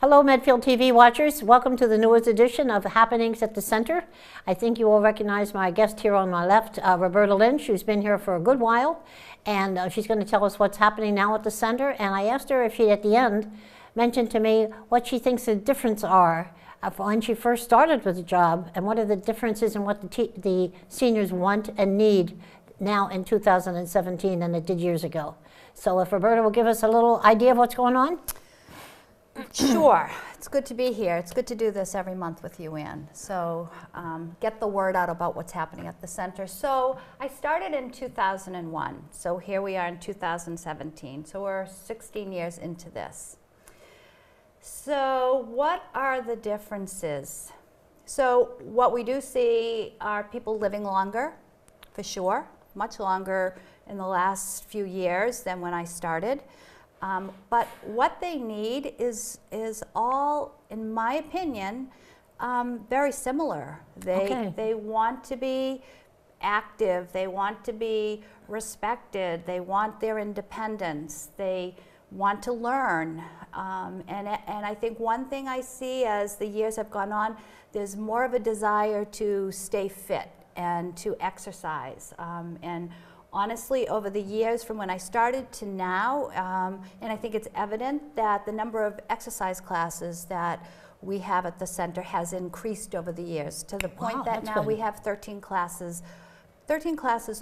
Hello Medfield TV watchers, welcome to the newest edition of Happenings at the Center. I think you all recognize my guest here on my left, Roberta Lynch, who's been here for a good while, and she's going to tell us what's happening now at the center. And I asked her if she, at the end, mentioned to me what she thinks the difference are when she first started with the job, and what are the differences in what the seniors want and need now in 2017 than it did years ago. So if Roberta will give us a little idea of what's going on. Sure. It's good to be here. It's good to do this every month with you, Ann. So get the word out about what's happening at the center. So I started in 2001. So here we are in 2017. So we're 16 years into this. So what are the differences? So what we do see are people living longer, for sure, much longer in the last few years than when I started. But what they need is all, in my opinion, very similar. They want to be active, they want to be respected, they want their independence, they want to learn. And I think one thing I see as the years have gone on, there's more of a desire to stay fit and to exercise. And honestly, over the years from when I started to now, and I think it's evident that the number of exercise classes that we have at the center has increased over the years to the point that now we have 13 classes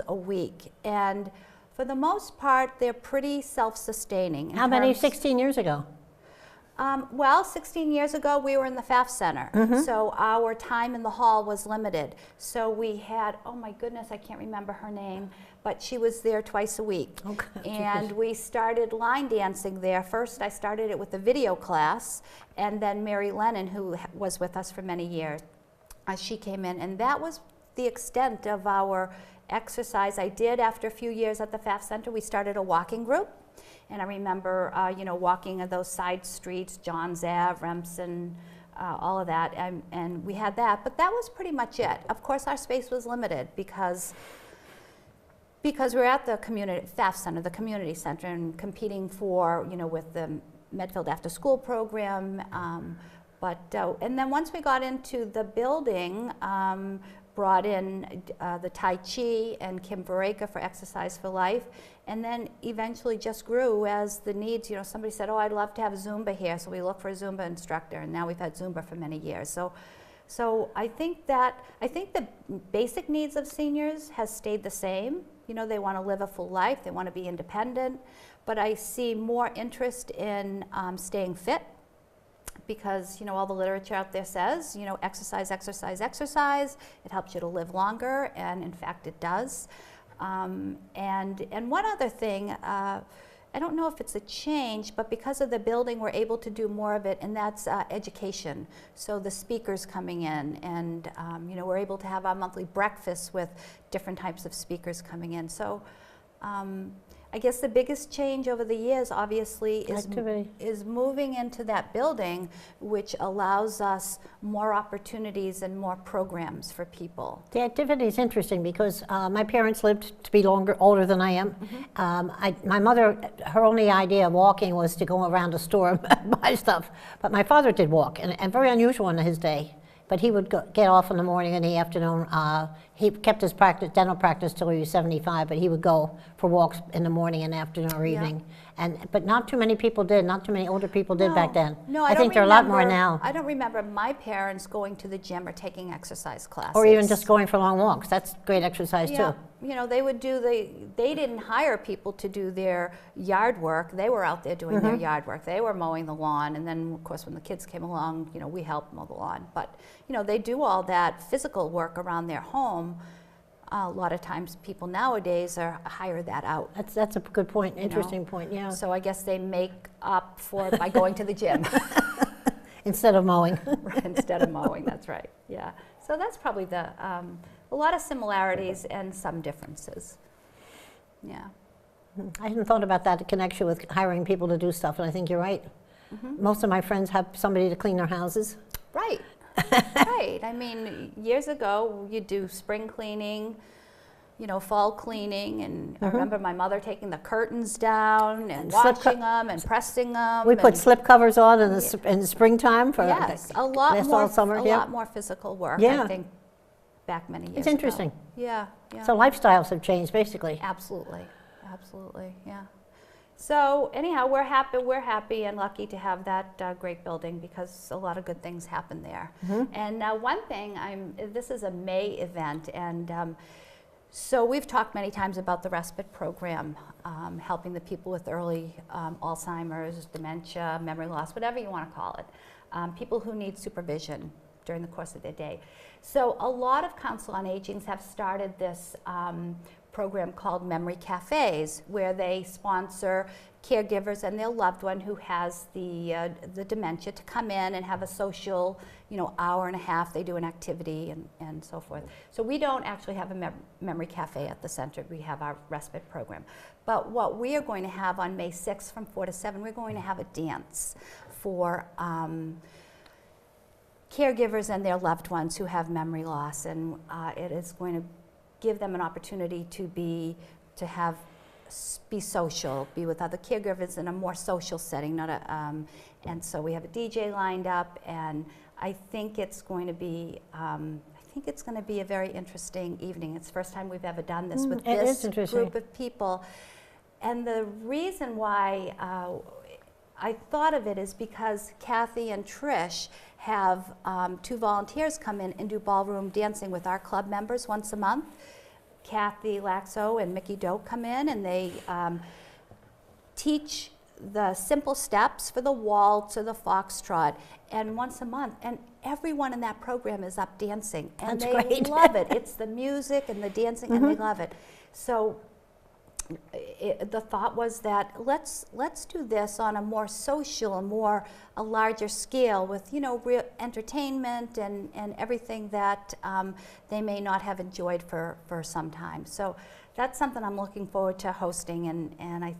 a week. And for the most part, they're pretty self-sustaining. How many 16 years ago? Well, 16 years ago, we were in the FAF Center, so our time in the hall was limited. So we had, oh my goodness, I can't remember her name, but she was there twice a week. Okay. And we started line dancing there. First, I started it with a video class, and then Mary Lennon, who was with us for many years, she came in, and that was the extent of our exercise. I did, after a few years at the FAF Center, we started a walking group. And I remember, walking those side streets, Johns Ave, Remsen, all of that, and we had that. But that was pretty much it. Of course, our space was limited because we're at the community FAF Center, the community center, and competing for, with the Medfield After School program. And then once we got into the building, brought in the Tai Chi and Kim Vareka for Exercise for Life, and then eventually just grew as the needs. Somebody said, "Oh, I'd love to have Zumba here," so we looked for a Zumba instructor, and now we've had Zumba for many years. So I think the basic needs of seniors has stayed the same. They want to live a full life, they want to be independent, but I see more interest in staying fit. Because all the literature out there says, exercise, exercise, exercise. It helps you to live longer, and in fact, it does. And one other thing, I don't know if it's a change, but because of the building, we're able to do more of it, and that's education. So the speakers coming in, and we're able to have our monthly breakfasts with different types of speakers coming in. So. I guess the biggest change over the years, obviously, is moving into that building, which allows us more opportunities and more programs for people. The activity is interesting because my parents lived to be older than I am. My mother, her only idea of walking was to go around a store and buy stuff. But my father did walk, and very unusual in his day. But he would get off in the morning and the afternoon. He kept his dental practice till he was 75, but he would go for walks in the morning and afternoon or evening. But not too many people did, not too many older people did back then. No, I think there are a lot more now. I don't remember my parents going to the gym or taking exercise classes. Or even just going for long walks. That's great exercise Yeah. too. You know, they would do they didn't hire people to do their yard work. They were out there doing their yard work. They were mowing the lawn, and then of course when the kids came along, you know, we helped mow the lawn. But, you know, they do all that physical work around their home. A lot of times people nowadays hire that out. That's a good point, interesting point, yeah. So I guess they make up for it by going to the gym. Instead of mowing. Right, instead of mowing, that's right, yeah. So that's probably a lot of similarities and some differences, yeah. I hadn't thought about that connection with hiring people to do stuff, and I think you're right. Most of my friends have somebody to clean their houses. Right. Right. I mean, years ago, you'd do spring cleaning, you know, fall cleaning, and I remember my mother taking the curtains down and washing them and pressing them. We put slip covers on in the springtime for a lot more, summer. A lot more physical work, I think, back many years ago. It's interesting. Yeah. So lifestyles have changed, basically. Absolutely. Absolutely, yeah. So anyhow, we're happy and lucky to have that great building, because a lot of good things happen there. And now one thing, this is a May event, and so we've talked many times about the respite program, helping the people with early Alzheimer's, dementia, memory loss, whatever you want to call it, people who need supervision during the course of their day. So a lot of Council on Agings have started this program called Memory Cafes, where they sponsor caregivers and their loved one who has the dementia to come in and have a social, you know, hour and a half. They do an activity and so forth. So we don't actually have a memory cafe at the center. We have our respite program. But what we are going to have on May 6th from 4 to 7, we're going to have a dance for caregivers and their loved ones who have memory loss, and it is going to give them an opportunity to be social, be with other caregivers in a more social setting, not a, and so we have a DJ lined up, and I think it's going to be a very interesting evening. It's the first time we've ever done this with this group of people, and the reason why I thought of it is because Kathy and Trish have 2 volunteers come in and do ballroom dancing with our club members once a month. Kathy Laxo and Mickey Doak come in, and they teach the simple steps for the waltz or the foxtrot, and once a month, and everyone in that program is up dancing, and That's they great. love it. It's the music and the dancing, and they love it. So the thought was that let's do this on a more social, a larger scale, with, you know, real entertainment and everything that they may not have enjoyed for some time. So that's something I'm looking forward to hosting, and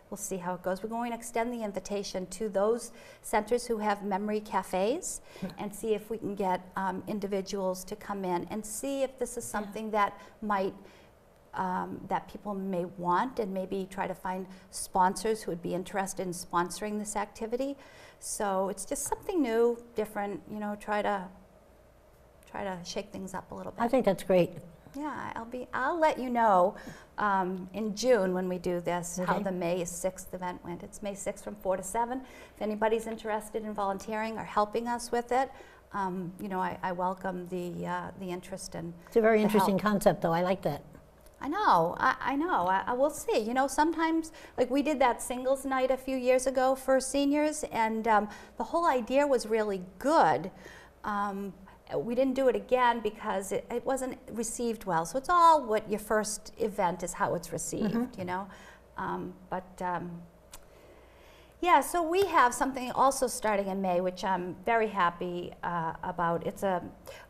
we'll see how it goes. We're going to extend the invitation to those centers who have memory cafes, and see if we can get individuals to come in and see if this is something that might that people may want, and maybe try to find sponsors who would be interested in sponsoring this activity. So it's just something new, different, you know, try to shake things up a little bit. I think that's great. Yeah, I'll let you know in June when we do this, how the May 6th event went. It's May 6th from 4 to 7. If anybody's interested in volunteering or helping us with it, you know, I welcome the interest and It's a very interesting concept, though. I like that. I know, I will see. You know, sometimes, like we did that singles night a few years ago for seniors, and the whole idea was really good. We didn't do it again because it wasn't received well. So it's all what your first event is, how it's received, you know. Yeah, so we have something also starting in May, which I'm very happy about. It's a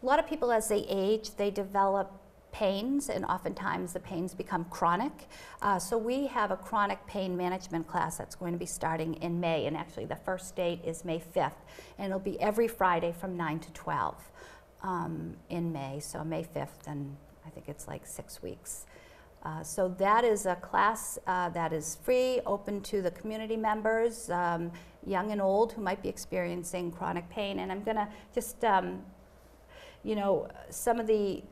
lot of people, as they age, they develop pains, and oftentimes the pains become chronic. So we have a chronic pain management class that's going to be starting in May, and actually the first date is May 5th, and it'll be every Friday from 9 to 12 in May, so May 5th, and I think it's like 6 weeks. So that is a class that is free, open to the community members, young and old, who might be experiencing chronic pain. And I'm gonna just, you know, some of the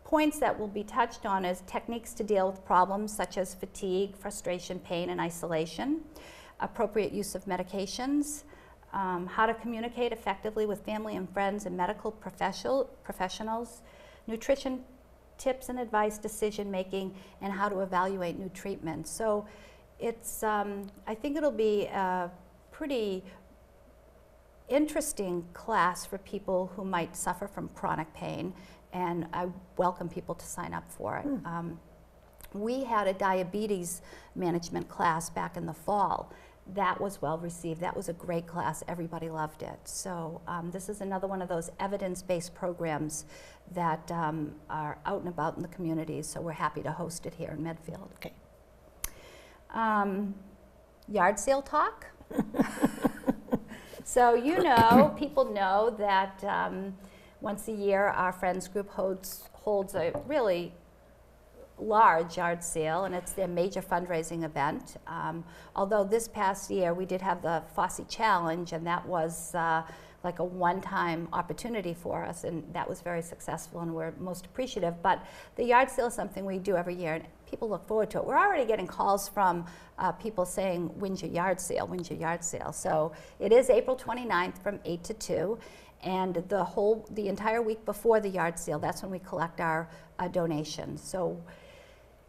points that will be touched on is techniques to deal with problems such as fatigue, frustration, pain, and isolation, appropriate use of medications, how to communicate effectively with family and friends and medical professionals, nutrition tips and advice, decision making, and how to evaluate new treatments. So it's, I think it'll be a pretty interesting class for people who might suffer from chronic pain, and I welcome people to sign up for it. We had a diabetes management class back in the fall. That was well received. That was a great class. Everybody loved it. So this is another one of those evidence-based programs that are out and about in the community, so we're happy to host it here in Medfield. Okay. Yard sale talk. So you know, people know that once a year our Friends group holds a really large yard sale, and it's their major fundraising event. Although this past year we did have the Fosse Challenge, and that was like a one-time opportunity for us, and that was very successful, and we're most appreciative. But the yard sale is something we do every year, and people look forward to it. We're already getting calls from people saying, when's your yard sale, when's your yard sale? So it is April 29th from 8 to 2, and the entire week before the yard sale, that's when we collect our donations. So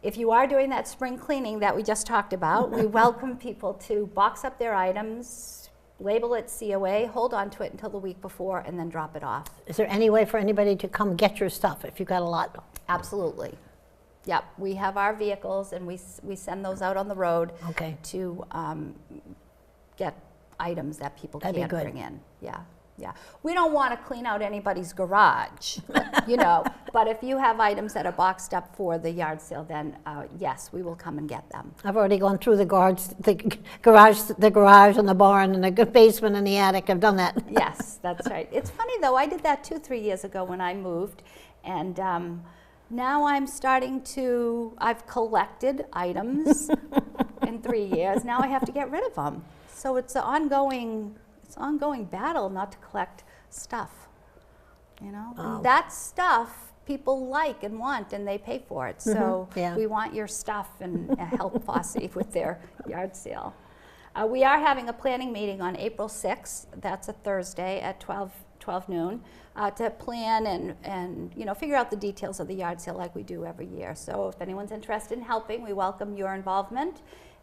if you are doing that spring cleaning that we just talked about, we welcome people to box up their items, label it COA, hold on to it until the week before, and then drop it off. Is there any way for anybody to come get your stuff if you've got a lot? Absolutely. Yep, we have our vehicles, and we send those out on the road to get items that people can't bring in. Yeah. Yeah, we don't want to clean out anybody's garage, you know, but if you have items that are boxed up for the yard sale, then yes, we will come and get them. I've already gone through the garage and the barn and the basement and the attic. I've done that. Yes, that's right. It's funny though, I did that 2-3 years ago when I moved, and now I'm starting to, I've collected items in 3 years. Now I have to get rid of them. So it's an ongoing battle not to collect stuff, you know. And that stuff people like and want, and they pay for it. So we want your stuff and help Fosse with their yard sale. We are having a planning meeting on April 6th. That's a Thursday at 12 noon to plan and you know, figure out the details of the yard sale like we do every year. So if anyone's interested in helping, we welcome your involvement,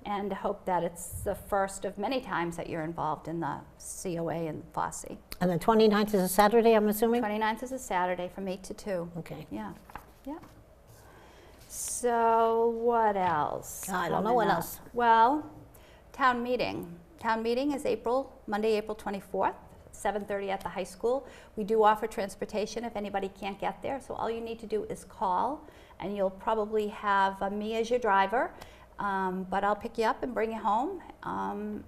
and hope that it's the first of many times that you're involved in the COA and Fosse. And the 29th is a Saturday, I'm assuming? 29th is a Saturday from 8 to 2. Okay. Yeah, yeah. So what else? I don't know what else. Well, town meeting. Town meeting is Monday, April 24th, 7:30 at the high school. We do offer transportation if anybody can't get there, so all you need to do is call, and you'll probably have me as your driver. But I'll pick you up and bring you home.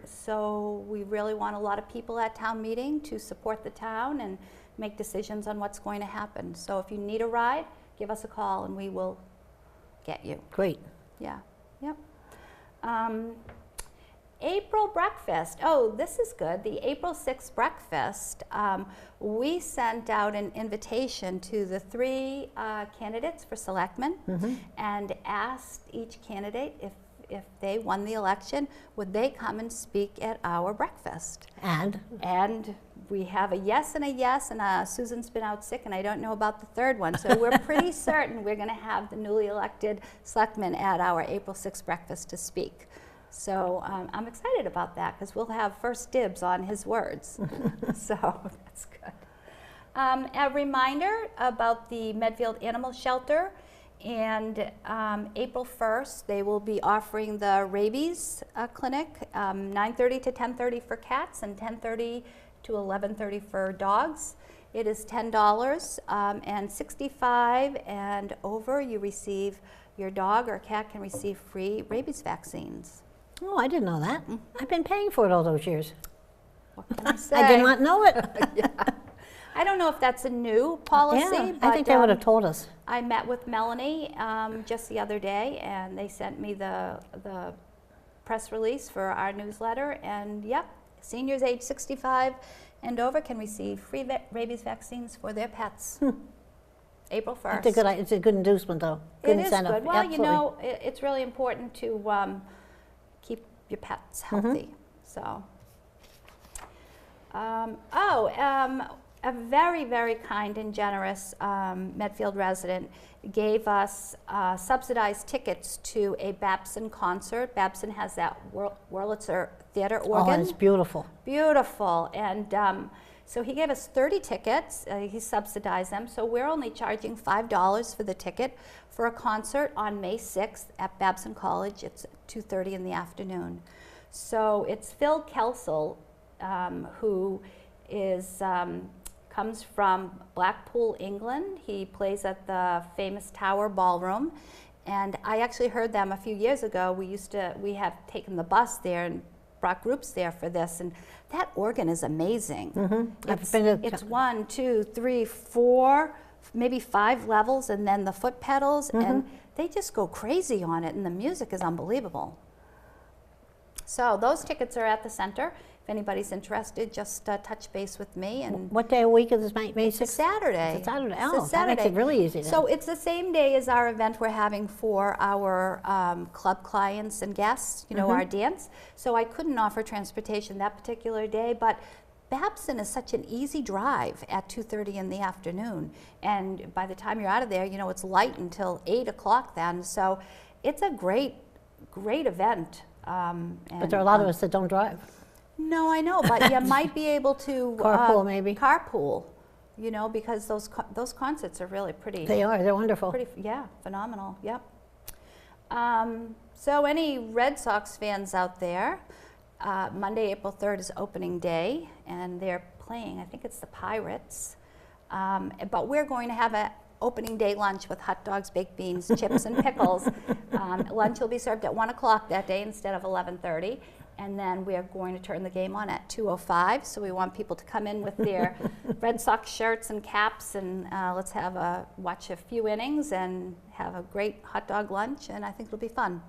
So we really want a lot of people at town meeting to support the town and make decisions on what's going to happen. So if you need a ride, give us a call and we will get you. Great. Yeah. Yep. April breakfast. Oh, this is good. The April 6th breakfast, we sent out an invitation to the 3 candidates for selectmen and asked each candidate if they won the election, would they come and speak at our breakfast? And we have a yes, and Susan's been out sick, and I don't know about the third one. So we're pretty certain we're going to have the newly elected selectmen at our April 6th breakfast to speak. So I'm excited about that because we'll have first dibs on his words. So that's good. A reminder about the Medfield Animal Shelter, and April 1st they will be offering the Rabies Clinic, 9:30 to 10:30 for cats and 10:30 to 11:30 for dogs. It is $10, and 65 and over your dog or cat can receive free rabies vaccines. Oh, I didn't know that. I've been paying for it all those years. What can I say? I did not know it. Yeah. I don't know if that's a new policy. Yeah, but I think they would have told us. I met with Melanie just the other day, and they sent me the press release for our newsletter. And yep, seniors age 65 and over can receive free rabies vaccines for their pets. April 1st. It's a good inducement, though. Good incentive. It is good. Well, Absolutely. you know, it's really important to keep your pets healthy. So, a very, very kind and generous Medfield resident gave us subsidized tickets to a Babson concert. Babson has that Wurlitzer Theater organ. Oh, it's beautiful. Beautiful. And so he gave us 30 tickets. He subsidized them. So we're only charging $5 for the ticket for a concert on May 6th at Babson College. It's 2:30 in the afternoon. So it's Phil Kelsall, who is comes from Blackpool, England. He plays at the famous Tower Ballroom, and I actually heard them a few years ago. We have taken the bus there and brought groups there for this, and that organ is amazing. It's 1, 2, 3, 4, maybe 5 levels, and then the foot pedals, and they just go crazy on it, and the music is unbelievable. So those tickets are at the center. If anybody's interested, just touch base with me. And what day of the week is this, May 6th? It's Saturday. It's a Saturday. It's Oh, a Saturday. that makes it really easy then. So it's the same day as our event we're having for our club clients and guests, you know, our dance. So I couldn't offer transportation that particular day, but Babson is such an easy drive at 2:30 in the afternoon. And by the time you're out of there, you know, it's light until 8 o'clock then. So it's a great, great event. But there are a lot of us that don't drive. No, I know, but you might be able to Carpool, maybe. Carpool, you know, because those concerts are really pretty. They are. They're wonderful. Yeah, phenomenal. Yep. So any Red Sox fans out there, Monday, April 3rd is opening day, and they're playing. I think it's the Pirates, but we're going to have a opening day lunch with hot dogs, baked beans, chips, and pickles. Lunch will be served at 1 o'clock that day instead of 11:30. And then we are going to turn the game on at 2:05. So we want people to come in with their Red Sox shirts and caps, and let's watch a few innings and have a great hot dog lunch. And I think it'll be fun.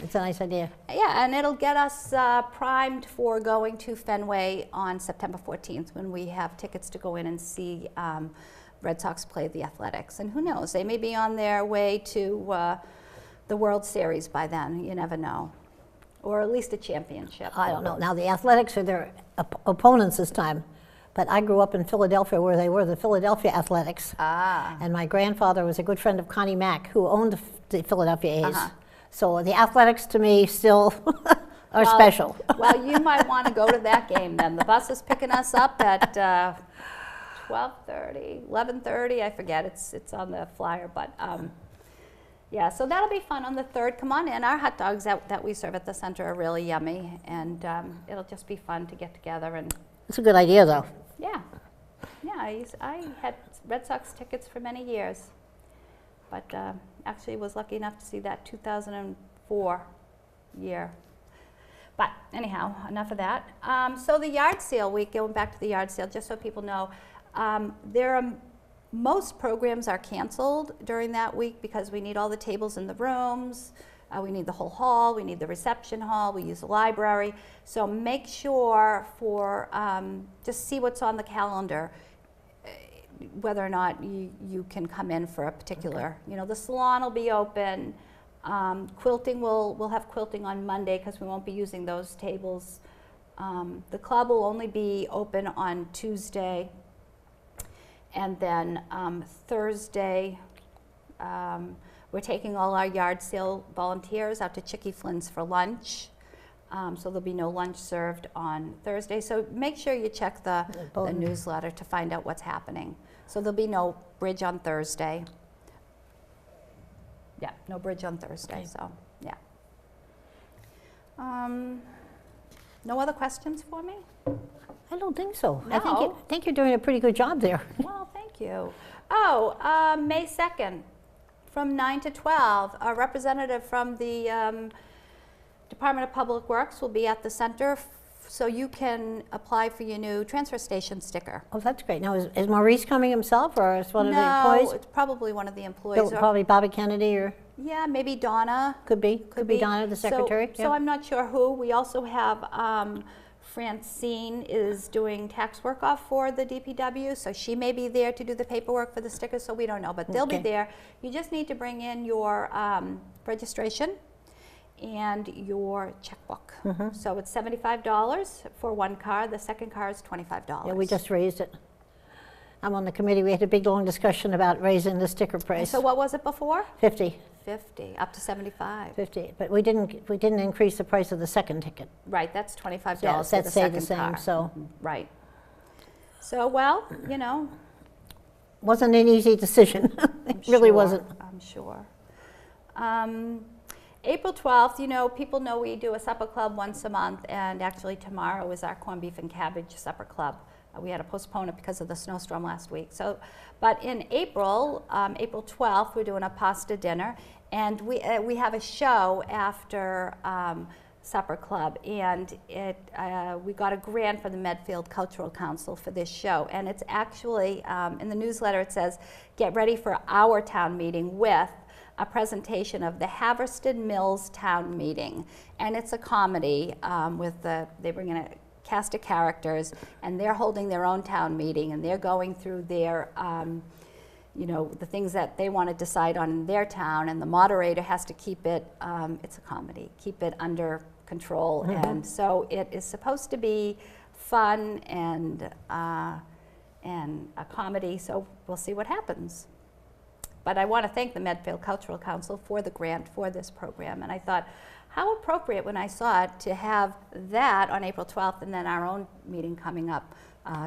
It's a nice idea. Yeah, and it'll get us primed for going to Fenway on September 14th when we have tickets to go in and see Red Sox play the Athletics. And who knows, they may be on their way to the World Series by then. You never know. Or at least a championship. I don't know. Now, the Athletics are their opponents this time. But I grew up in Philadelphia where they were the Philadelphia Athletics. And my grandfather was a good friend of Connie Mack, who owned the Philadelphia A's. So the Athletics, to me, still are special. Well, you might want to go to that game then. The bus is picking us up at 12:30, 11:30, I forget. It's on the flyer, but yeah, so that'll be fun on the 3rd. Come on in. Our hot dogs that we serve at the center are really yummy, and it'll just be fun to get together. And it's a good idea, though. Yeah. I had Red Sox tickets for many years, but actually was lucky enough to see that 2004 year. But anyhow, enough of that. So the yard sale week, going back to the yard sale, just so people know, most programs are canceled during that week because we need all the tables in the rooms, we need the whole hall, we need the reception hall, we use the library. So make sure just see what's on the calendar, whether or not you can come in for a particular, you know, the salon will be open, quilting, we'll have quilting on Monday because we won't be using those tables. The club will only be open on Tuesday. And then Thursday, we're taking all our yard sale volunteers out to Chicky Flynn's for lunch. So there'll be no lunch served on Thursday. So make sure you check the newsletter to find out what's happening. So there'll be no bridge on Thursday. Yeah, no bridge on Thursday, okay. So yeah. No other questions for me? I don't think so. No. I think you're doing a pretty good job there. Well, thank you. Oh, May 2nd, from 9 to 12, a representative from the Department of Public Works will be at the center, so you can apply for your new transfer station sticker. Oh, that's great. Now, is Maurice coming himself, or is one of the employees? No, it's probably one of the employees. Probably Bobby Kennedy, or? Yeah, maybe Donna. Could be Donna, the secretary. So I'm not sure who. We also have Francine is doing tax work off for the DPW, so she may be there to do the paperwork for the stickers, so we don't know, but they'll be there. You just need to bring in your registration and your checkbook. So it's $75 for one car. The second car is $25. Yeah, we just raised it. I'm on the committee. We had a big, long discussion about raising the sticker price. So what was it before? 50. 50, up to 75. 50, but we didn't increase the price of the second ticket. Right, that's $25 Yeah, for that the stayed second the same. car. So Right. So, well, you know. wasn't an easy decision. It really wasn't. I'm sure. April 12th, you know, people know we do a supper club once a month, and actually tomorrow is our corned beef and cabbage supper club. We had to postpone it because of the snowstorm last week. So, but in April, April 12th, we're doing a pasta dinner, and we have a show after supper club, and we got a grant from the Medfield Cultural Council for this show, and it's actually in the newsletter it says, "Get ready for our town meeting with a presentation of the Haverston Mills Town Meeting," and it's a comedy they bring in a cast of characters, and they're holding their own town meeting, and they're going through their, you know, the things that they want to decide on in their town, and the moderator has to keep it, it's a comedy, keep it under control, and so it is supposed to be fun and a comedy, so we'll see what happens. But I want to thank the Medfield Cultural Council for the grant for this program, and I thought, how appropriate when I saw it to have that on April 12th and then our own meeting coming up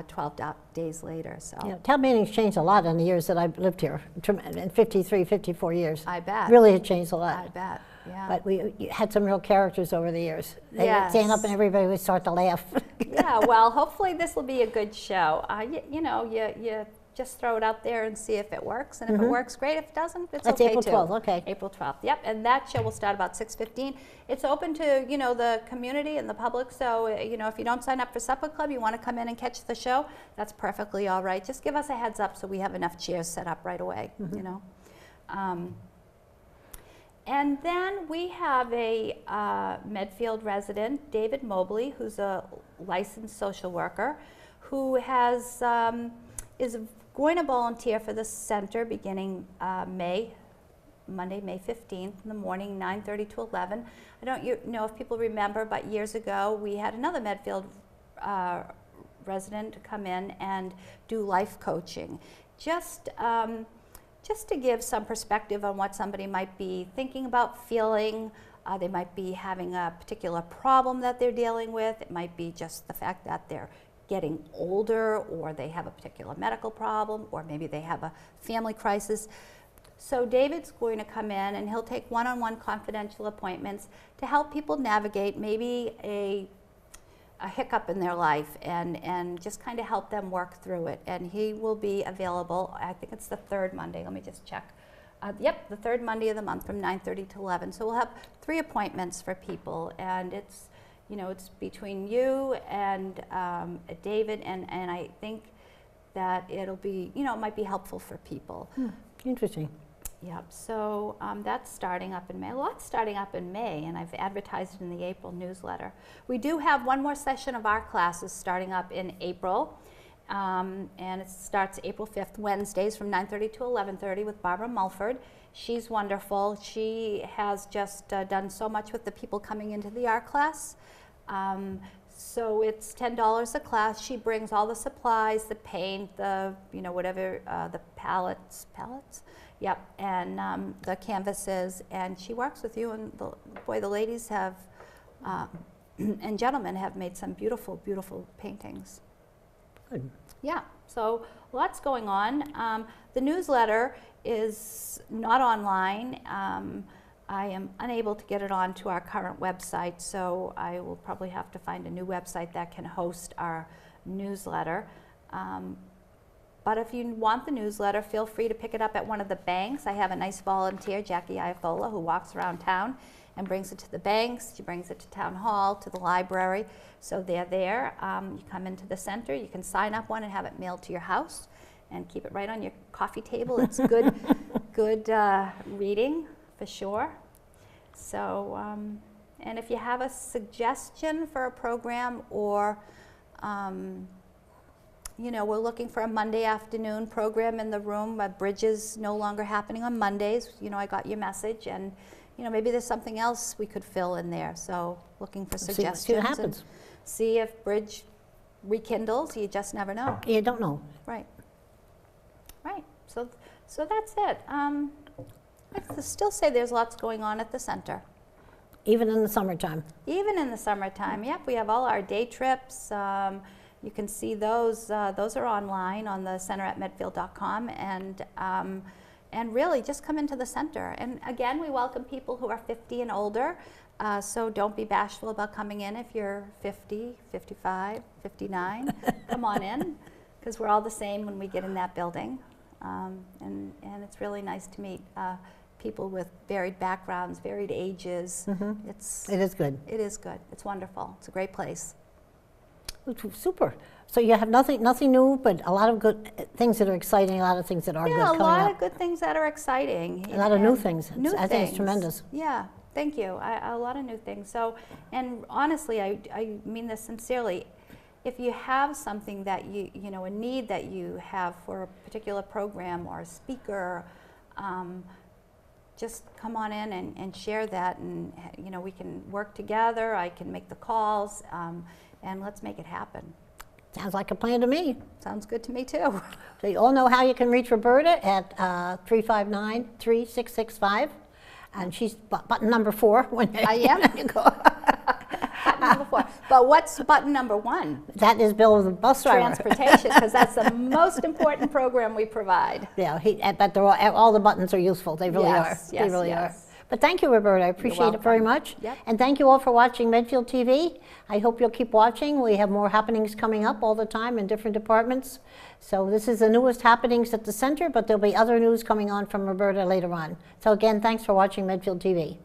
12 days later. So Yeah, town meetings changed a lot in the years that I've lived here, in 53, 54 years. I bet. Really had changed a lot. I bet, yeah. But we had some real characters over the years. They would Yes. stand up and everybody would start to laugh. Yeah, well, hopefully this will be a good show. You know, you just throw it out there and see if it works, and if it works, great. If it doesn't, it's That's okay April too. 12th, okay. April 12th, yep, and that show will start about 6:15. It's open to, you know, the community and the public, so, you know, if you don't sign up for Supper Club, you want to come in and catch the show, that's perfectly all right. Just give us a heads up so we have enough chairs set up right away, you know. And then we have a Medfield resident, David Mobley, who's a licensed social worker, who has is going to volunteer for the center beginning Monday, May 15th in the morning, 9:30 to 11. I don't know if people remember, but years ago we had another Medfield resident come in and do life coaching. Just to give some perspective on what somebody might be thinking about, feeling. They might be having a particular problem that they're dealing with. It might be just the fact that they're getting older, or they have a particular medical problem, or maybe they have a family crisis. So David's going to come in and he'll take one-on-one confidential appointments to help people navigate maybe a hiccup in their life, and just kind of help them work through it. And he will be available, I think it's the third Monday, let me just check. Yep, the third Monday of the month from 9:30 to 11. So we'll have 3 appointments for people, and it's, you know, it's between you and David, and I think that it'll be, you know, it might be helpful for people. Interesting. Yep, so that's starting up in May. A lot's starting up in May, and I've advertised it in the April newsletter. We do have one more session of our classes starting up in April, and it starts April 5th, Wednesdays from 9:30 to 11:30 with Barbara Mulford. She's wonderful. She has just done so much with the people coming into the art class. So it's $10 a class. She brings all the supplies, the paint, the, you know, whatever, the palettes, yep, and the canvases, and she works with you, and boy, the ladies have, and gentlemen have made some beautiful, beautiful paintings. Good. Yeah, so lots going on. The newsletter is not online. I am unable to get it onto our current website, so I will probably have to find a new website that can host our newsletter. But if you want the newsletter, feel free to pick it up at one of the banks. I have a nice volunteer, Jackie Iafola, who walks around town and brings it to the banks. She brings it to Town Hall, to the library. So they're there. You come into the center, you can sign up one and have it mailed to your house and keep it right on your coffee table. It's good, good reading for sure. So And if you have a suggestion for a program, or you know, we're looking for a Monday afternoon program in the room. Bridge is no longer happening on Mondays. You know, I got your message, and you know, maybe there's something else we could fill in there. So looking for suggestions. See what happens. And see if Bridge rekindles. You just never know. You don't know. Right. Right. So that's it. I still say there's lots going on at the center. Even in the summertime. Even in the summertime, yep. We have all our day trips. You can see those. Those are online on the center at medfield.com, and really just come into the center. And again, we welcome people who are 50 and older. So don't be bashful about coming in if you're 50, 55, 59. Come on in, because we're all the same when we get in that building. And it's really nice to meet people with varied backgrounds, varied ages. Mm-hmm. It is good. It is good. It's wonderful. It's a great place. Super. So you have nothing new, but a lot of good things that are exciting, a lot of things that are good coming up. Yeah, a lot of good things that are exciting. A lot of new things. I think it's things. tremendous. Yeah, thank you. A lot of new things. So, and honestly, I mean this sincerely. If you have something that you know, a need that you have for a particular program or a speaker, just come on in and share that, and you know, we can work together. I can make the calls, and let's make it happen. Sounds like a plan to me. Sounds good to me too. So you all know how you can reach Roberta at 359-3665, and she's button number 4. When I am. You go. Button number 4. But what's button number 1? That is Bill, the bus driver. Transportation, because that's the most important program we provide. Yeah, but all the buttons are useful. They really are. Yes, They really yes. are. But thank you, Roberta. I appreciate it very much. Yep. And thank you all for watching Medfield TV. I hope you'll keep watching. We have more happenings coming up all the time in different departments. So this is the newest happenings at the center, but there'll be other news coming on from Roberta later on. So again, thanks for watching Medfield TV.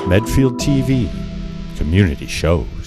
Medfield TV, community shows.